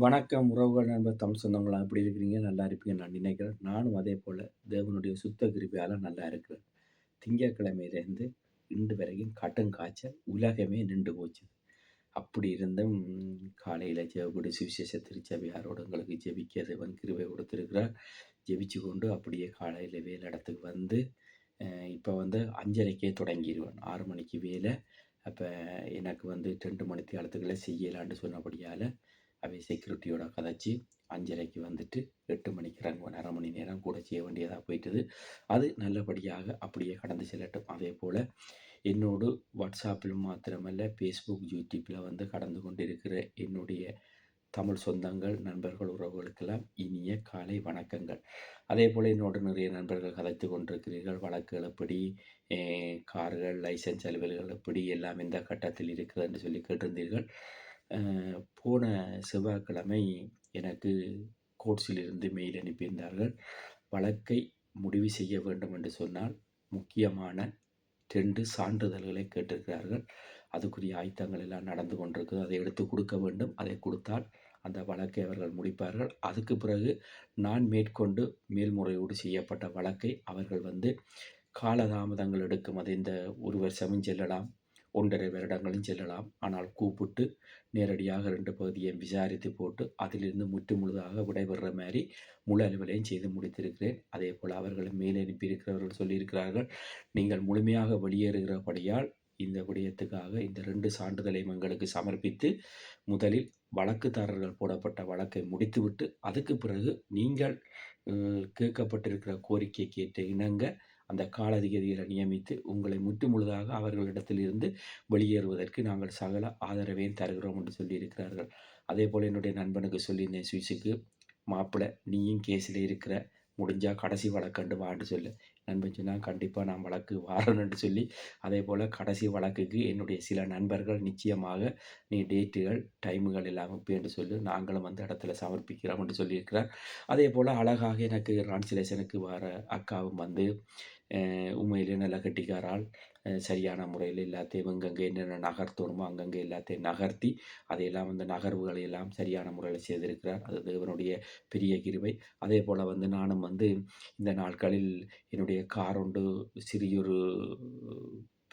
வணக்கம் உறவுகள், நண்பர், தமிழ் சொந்தங்களா எப்படி இருக்கிறீங்க? நல்லா இருப்பீங்கன்னு நான் நினைக்கிறேன். நானும் அதே போல தேவனுடைய சுத்த கிருபையால நல்லா இருக்கிறேன். திங்கட்கிழமையிலேருந்து இன்று வரைக்கும் கடும் காய்ச்சல். உலகமே நின்று போச்சு. அப்படி இருந்தும் காலையில ஜெபக்குடி சுவிசேஷ திருச்சபையாரோடு எங்களுக்கு ஜெபிக்க தேவன் கிருபை கொடுத்திருக்கிறார். ஜெபிச்சு கொண்டு அப்படியே காலையில வேலை இடத்துக்கு வந்து இப்போ வந்து 5:30க்கே தொடங்கிருவேன். 6 மணிக்கு வேலை. அப்போ எனக்கு வந்து 2 மணித்தியாலத்துக்குள்ள செய்யலான்னு சொன்னபடியால் அவை செக்யூரிட்டியோட கதைச்சி 5:30க்கு வந்துட்டு 8 மணிக்கு இறங்குவேன். அரை மணி நேரம் கூட செய்ய வேண்டியதாக போயிட்டுது. அது நல்லபடியாக அப்படியே கடந்து செல்லட்டும். அதே போல் என்னோடு வாட்ஸ்அப்பில் மாத்திரமல்ல, ஃபேஸ்புக், யூடியூப்பில் வந்து கடந்து கொண்டிருக்கிற என்னுடைய தமிழ் சொந்தங்கள், நண்பர்கள், உறவுகளுக்கெல்லாம் இனிய காலை வணக்கங்கள். அதே போல் என்னோட நிறைய நண்பர்கள் கதைத்து கொண்டிருக்கிறீர்கள். வழக்குகள் எப்படி, கார்கள், லைசன்ஸ் அலுவல்கள் எப்படி, எல்லாம் எந்த கட்டத்தில் இருக்கிறது என்று சொல்லி கேட்டிருந்தீர்கள். போன செவ்வாய்க்கிழமை எனக்கு கோர்ட்ஸிலிருந்து மெயில் அனுப்பியிருந்தார்கள். வழக்கை முடிவு செய்ய வேண்டும் என்று சொன்னால் முக்கியமான 2 சான்றிதழ்களை கேட்டிருக்கிறார்கள். அதுக்குரிய ஆயத்தங்கள் எல்லாம் நடந்து கொண்டிருக்குது. அதை எடுத்து கொடுக்க வேண்டும். அதை கொடுத்தால் அந்த வழக்கை அவர்கள் முடிப்பார்கள். அதுக்கு பிறகு நான் மேற்கொண்டு மேல்முறையீடு செய்யப்பட்ட வழக்கை அவர்கள் வந்து காலதாமதங்கள் எடுக்கும். அது இந்த 1 வருஷமும் செல்லலாம், 1.5 வருடங்களும் செல்லலாம். ஆனால் கூப்பிட்டு நேரடியாக 2 பகுதியையும் விசாரித்து போட்டு அதிலிருந்து முற்று முழுதாக விடைபெறுற மாதிரி முழு அலுவலையும் செய்து முடித்திருக்கிறேன். அதே போல் அவர்கள் மேலே அனுப்பியிருக்கிறவர்கள் சொல்லியிருக்கிறார்கள், நீங்கள் முழுமையாக வெளியேறுகிறபடியால் இந்த விடயத்துக்காக இந்த 2 சான்றிதழையும் எங்களுக்கு சமர்ப்பித்து முதலில் வழக்குதாரர்கள் போடப்பட்ட வழக்கை முடித்துவிட்டு அதுக்கு பிறகு நீங்கள் கேட்கப்பட்டிருக்கிற கோரிக்கைக்கு ஏற்ற இணங்க அந்த காலதிகதிகளை நியமித்து உங்களை முற்று முழுதாக அவர்களிடத்திலிருந்து வெளியேறுவதற்கு நாங்கள் சகல ஆதரவையும் தருகிறோம் என்று சொல்லியிருக்கிறார்கள். அதே போல் என்னுடைய நண்பனுக்கு சொல்லியிருந்தேன், சுவிஸுக்கு, மாப்பிள்ளை நீயும் கேஸில் இருக்கிற, முடிஞ்சால் கடைசி வழக்கண்டு வான்னு சொல்லு. நண்பன் சொன்னால் கண்டிப்பாக நான் வழக்கு வாரணுன்னு சொல்லி, அதே போல் கடைசி வழக்குக்கு என்னுடைய சில நண்பர்கள் நிச்சயமாக நீ டேட்டுகள், டைமுகள் எல்லாம் என்று சொல்லி நாங்களும் அந்த இடத்துல சமர்ப்பிக்கிறோம் என்று சொல்லியிருக்கிறார். அதே போல் அழகாக எனக்கு டிரான்ஸ்லேஷனுக்கு வர அக்காவும் வந்து உண்மையிலே நல்ல கெட்டிக்காரால் சரியான முறையில் எல்லாத்தையும் எங்கெங்கே என்னென்ன நகர்த்தணுமோ அங்கங்கே எல்லாத்தையும் நகர்த்தி அதையெல்லாம் வந்து நகர்வுகளை எல்லாம் சரியான முறையில் செய்திருக்கிறார். அது தேவனுடைய பெரிய கிருபை. அதே போல் வந்து நானும் வந்து இந்த நாட்களில் என்னுடைய கார் ஒன்று சிறியொரு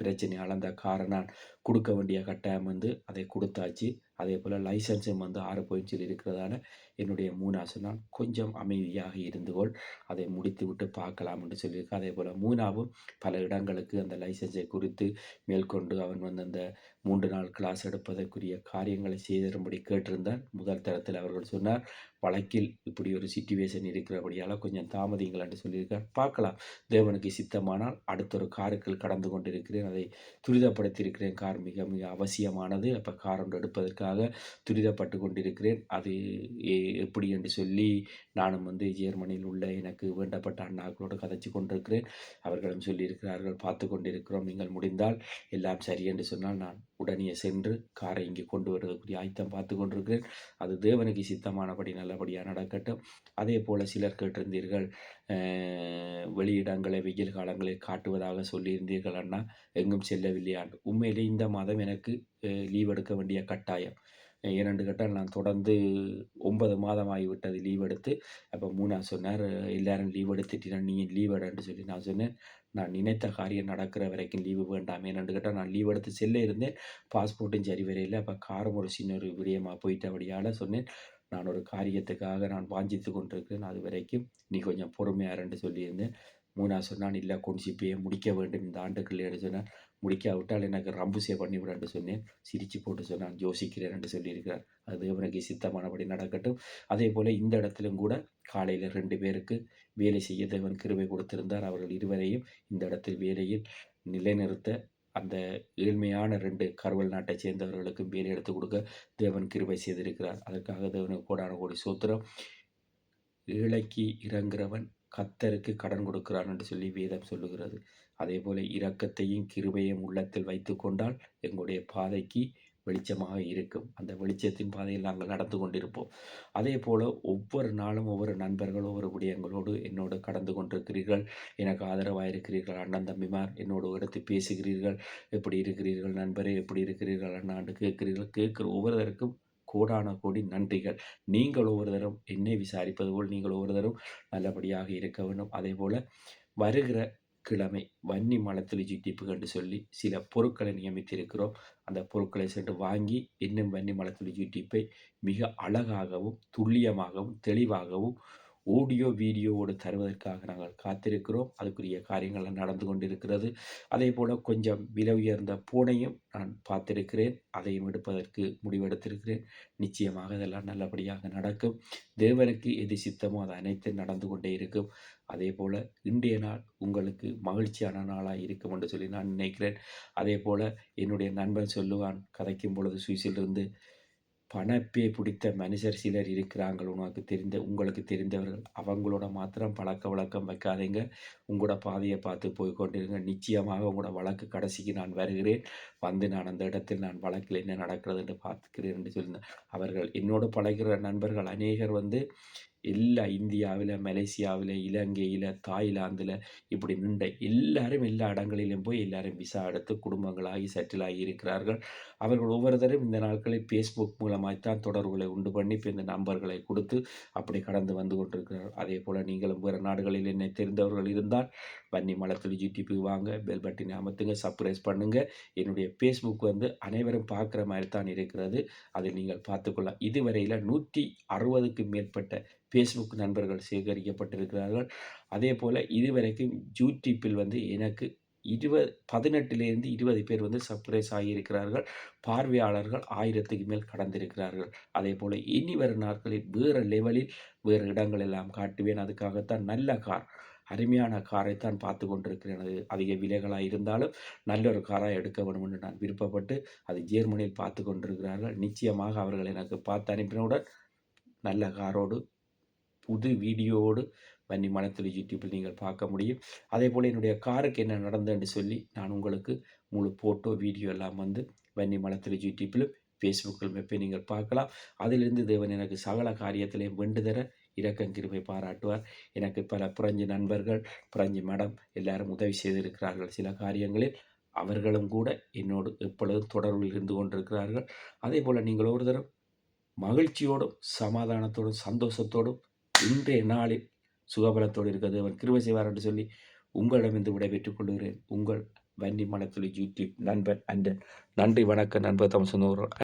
பிரச்சனையால் அந்த காரை நான் கொடுக்க வேண்டிய கட்டாயம் வந்து அதை கொடுத்தாச்சு. அதே போல் லைசன்ஸும் வந்து 6 பாயிண்ட்ஸில் இருக்கிறதால என்னுடைய 3 நான் கொஞ்சம் அமைதியாக இருந்து கொள், அதை முடித்துவிட்டு பார்க்கலாம் என்று சொல்லியிருக்கேன். அதே போல் 3வும் பல இடங்களுக்கு அந்த லைசன்ஸை குறித்து மேற்கொண்டு அவன் வந்து அந்த 3 நாள் கிளாஸ் எடுப்பதற்குரிய காரியங்களை செய்திரும்படி கேட்டிருந்தார். முதல் தரத்தில் அவர்கள் சொன்னார், வழக்கில் இப்படி ஒரு சிச்சுவேஷன் இருக்கிறபடியால் கொஞ்சம் தாமதிங்கள் என்று சொல்லியிருக்கார். பார்க்கலாம், தேவனுக்கு சித்தமானால் அடுத்த ஒரு காருக்குள் கடந்து கொண்டிருக்கிறேன். அதை துரிதப்படுத்தியிருக்கிறேன். கார் மிக மிக அவசியமானது. அப்போ கார் ஒன்று எடுப்பதற்காக துரிதப்பட்டு கொண்டிருக்கிறேன். அது எப்படி என்று சொல்லி நானும் வந்து ஜெர்மனியில் உள்ள எனக்கு வேண்டப்பட்ட அண்ணாக்களோடு கதைச்சு கொண்டிருக்கிறேன். அவர்களும் சொல்லியிருக்கிறார்கள், பார்த்து கொண்டிருக்கிறோம், நீங்கள் முடிந்தால் எல்லாம் சரி என்று சொன்னால் நான் உடனே சென்று காரை இங்கே கொண்டு வருவதற்குரிய ஆயத்தம் பார்த்து கொண்டிருக்கிறேன். அது தேவனுக்கு சித்தமானபடி நல்லபடியாக நடக்கட்டும். அதே போல் சிலர் கேட்டிருந்தீர்கள், வெளியிடங்களை வெயில் காலங்களில் காட்டுவதாக சொல்லியிருந்தீர்கள் அண்ணா, எங்கும் செல்லவில்லையாண்டு. உண்மையிலே இந்த மாதம் எனக்கு லீவ் எடுக்க வேண்டிய கட்டாயம். ஏனென்று கேட்டால் நான் தொடர்ந்து 9 மாதம் ஆகிவிட்டது லீவ் எடுத்து. அப்போ 3 சொன்னார், எல்லாரும் லீவ் எடுத்துட்டீங்க, நீ லீவ் எடுன்னு சொல்லி. நான் சொன்னேன், நான் நினைத்த காரியம் நடக்கிற வரைக்கும் லீவு வேண்டாம். ஏனென்று கேட்டால் நான் லீவ் எடுத்து செல்ல இருந்தேன், பாஸ்போர்ட்டும் சரி வரையில். அப்போ காரும் ஒரு சின்ன ஒரு விடயமாக போயிட்டபடியால் சொன்னேன், நான் ஒரு காரியத்துக்காக நான் வாஞ்சித்து கொண்டிருக்கிறேன், அது வரைக்கும் நீ கொஞ்சம் பொறுமையாருன்னு சொல்லியிருந்தேன். 3 சொன்னான், இல்லை கொன்சிப்பையே முடிக்க வேண்டும் இந்த ஆண்டுக்குள்ளே சொன்னார். முடிக்காவிட்டால் எனக்கு ரம்புசே பண்ணிவிட என்று சொன்னேன். சிரித்து போட்டு சொன்னான், யோசிக்கிறேன் என்று சொல்லியிருக்கிறார். அது தேவனுக்கு சித்தமானபடி நடக்கட்டும். அதே போல் இந்த இடத்திலும் கூட காலையில் 2 பேருக்கு வேலை செய்ய தேவன் கிருபை கொடுத்திருந்தார். அவர்கள் இருவரையும் இந்த இடத்தில் வேலையில் நிலைநிறுத்த அந்த ஏழ்மையான 2 கருவல் நாட்டைச் சேர்ந்தவர்களுக்கும் வேலை எடுத்து கொடுக்க தேவன் கிருபை செய்திருக்கிறார். அதற்காக தேவனுக்கு கோடான கோடி சோத்திரம். ஏழைக்கு இறங்குறவன் கர்த்தருக்கு கடன் கொடுக்கிறான் என்று சொல்லி வேதம் சொல்லுகிறது. அதே போல இரக்கத்தையும் கிருபையும் உள்ளத்தில் வைத்து கொண்டால் எங்களுடைய பாதைக்கு வெளிச்சமாக இருக்கும். அந்த வெளிச்சத்தின் பாதையில் நாங்கள் நடந்து கொண்டிருப்போம். அதே போல ஒவ்வொரு நாளும் ஒவ்வொரு நண்பர்கள் ஒவ்வொரு விடயங்களோடு என்னோடு கடந்து கொண்டிருக்கிறீர்கள். எனக்கு ஆதரவாக இருக்கிறீர்கள். அண்ணன் தம்பிமார் என்னோடு எடுத்து பேசுகிறீர்கள். எப்படி இருக்கிறீர்கள் நண்பரே, எப்படி இருக்கிறீர்கள் அண்ணாண்டு கேட்கிறீர்கள். கேட்கிற ஒவ்வொருவருக்கும் கோடான கோடி நன்றிகள். நீங்கள் ஒவ்வொரு தரம் என்னை விசாரிப்பது போல் நீங்கள் ஒவ்வொரு தரம் நல்லபடியாக இருக்க வேண்டும். அதேபோல வருகிற கிழமை வன்னி மலத்துளி ஜிடிப்பு என்று சொல்லி சில பொருட்களை நியமித்திருக்கிறோம். அந்த பொருட்களை சென்று வாங்கி இன்னும் வன்னி மலத்துளி ஜிடிப்பை மிக அழகாகவும் துல்லியமாகவும் தெளிவாகவும் ஆடியோ வீடியோவோடு தருவதற்காக நாங்கள் காத்திருக்கிறோம். அதுக்குரிய காரியங்கள் நடந்து கொண்டிருக்கிறது. அதேபோல கொஞ்சம் விலை உயர்ந்த பூனையும் நான் பார்த்திருக்கிறேன். அதையும் எடுப்பதற்கு முடிவெடுத்திருக்கிறேன். நிச்சயமாக இதெல்லாம் நல்லபடியாக நடக்கும். தேவனுக்கு எது சித்தமோ அது அனைத்தும் நடந்து கொண்டே இருக்கும். அதேபோல இன்றைய நாள் உங்களுக்கு மகிழ்ச்சியான நாளாக இருக்கும் என்று சொல்லி நான் நினைக்கிறேன். அதேபோல என்னுடைய நண்பன் சொல்லுவான், கதைக்கும் பொழுது சுவிஸிலிருந்து, பணப்பே பிடித்த மனுஷர் சிலர் இருக்கிறாங்க, உங்களுக்கு தெரிந்தவர்கள். அவங்களோட மாத்திரம் பழக்க வழக்கம் வைக்காதீங்க. உங்களோட பாதையை பார்த்து போய் கொண்டிருங்க. நிச்சயமாக உங்களோட வழக்கு கடைசிக்கு நான் வருகிறேன். வந்து நான் அந்த இடத்தில் நான் வழக்கில் என்ன நடக்கிறது என்று பார்த்துக்கிறேன் என்று சொல்லியிருந்தேன். அவர்கள் என்னோடு பழகிற நண்பர்கள் அநேகர் எல்லா இந்தியாவில், மலேசியாவில், இலங்கையில், தாய்லாந்தில் இப்படி நின்ற எல்லாரும் எல்லா இடங்களிலும் போய் எல்லாரும் விசா எடுத்து குடும்பங்களாகி செட்டில் ஆகி இருக்கிறார்கள். அவர்கள் ஒவ்வொருத்தரும் இந்த நாட்களில் ஃபேஸ்புக் மூலமாகத்தான் தொடர்புகளை உண்டு பண்ணி இப்போ இந்த நம்பர்களை கொடுத்து அப்படி கடந்து வந்து கொண்டிருக்கிறார்கள். அதே போல் நீங்களும் வேறு நாடுகளில் என்னை தெரிந்தவர்கள் இருந்தால் வன்னி மலத்துளி ஜிடிபி வாங்க, பெல் பட்டினை அமர்த்துங்க, சப்ஸ்கிரைப் பண்ணுங்கள். என்னுடைய ஃபேஸ்புக் அனைவரும் பார்க்குற மாதிரி தான் இருக்கிறது. அதில் நீங்கள் பார்த்துக்கொள்ளலாம். இதுவரையில் 160க்கு மேற்பட்ட ஃபேஸ்புக் நண்பர்கள் சேகரிக்கப்பட்டிருக்கிறார்கள். அதே போல் இதுவரைக்கும் யூடியூப்பில் எனக்கு 18லேருந்து 20 பேர் சப்ஸ்கிரைப் ஆகியிருக்கிறார்கள். பார்வையாளர்கள் 1000க்கு மேல் கடந்திருக்கிறார்கள். அதே போல் இனி வரும் நாட்களில் வேறு லெவலில் வேறு இடங்கள் எல்லாம் காட்டுவேன். அதுக்காகத்தான் நல்ல கார், அருமையான காரைத்தான் பார்த்து கொண்டிருக்கிறேன். அது அதிக விலைகளாக இருந்தாலும் நல்ல ஒரு காராக எடுக்க வேண்டும் என்று நான் விருப்பப்பட்டு அது ஜெர்மனியில் பார்த்து கொண்டிருக்கிறார்கள். நிச்சயமாக அவர்கள் எனக்கு பார்த்து அனுப்பினவுடன் நல்ல காரோடு புது வீடியோவோடு வன்னி மலத்துளி யூடியூப்பில் நீங்கள் பார்க்க முடியும். அதே போல் என்னுடைய காருக்கு என்ன நடந்ததுன்னு சொல்லி நான் உங்களுக்கு முழு ஃபோட்டோ வீடியோ எல்லாம் வன்னி மலத்துளி யூடியூப்பிலும் ஃபேஸ்புக்கிலும் எப்போ நீங்கள் பார்க்கலாம். அதிலிருந்து தேவன் எனக்கு சகல காரியத்திலையும் வெண்டு தர இரக்கம் கிருபை பாராட்டுவார். எனக்கு பல பிரெஞ்சு நண்பர்கள், பிரெஞ்சு மேடம் எல்லாரும் உதவி செய்திருக்கிறார்கள் சில காரியங்களில். அவர்களும் கூட என்னோடு எப்பொழுதும் தொடர்பில் இருந்து கொண்டிருக்கிறார்கள். அதே போல் நீங்கள் ஒரு தரம் மகிழ்ச்சியோடும் சமாதானத்தோடும் சந்தோஷத்தோடும் இன்றைய நாளில் சுகபலத்தோடு இருக்கிறது அவன் கிருபை செய்வார் என்று சொல்லி உங்களிடமிருந்து விடைபெற்றுக் கொள்கிறேன். உங்கள் வன்னி மலத்துளி யூடியூப் நண்பன் அண்டன். நன்றி, வணக்கம் நண்பர் தம்சனோர்.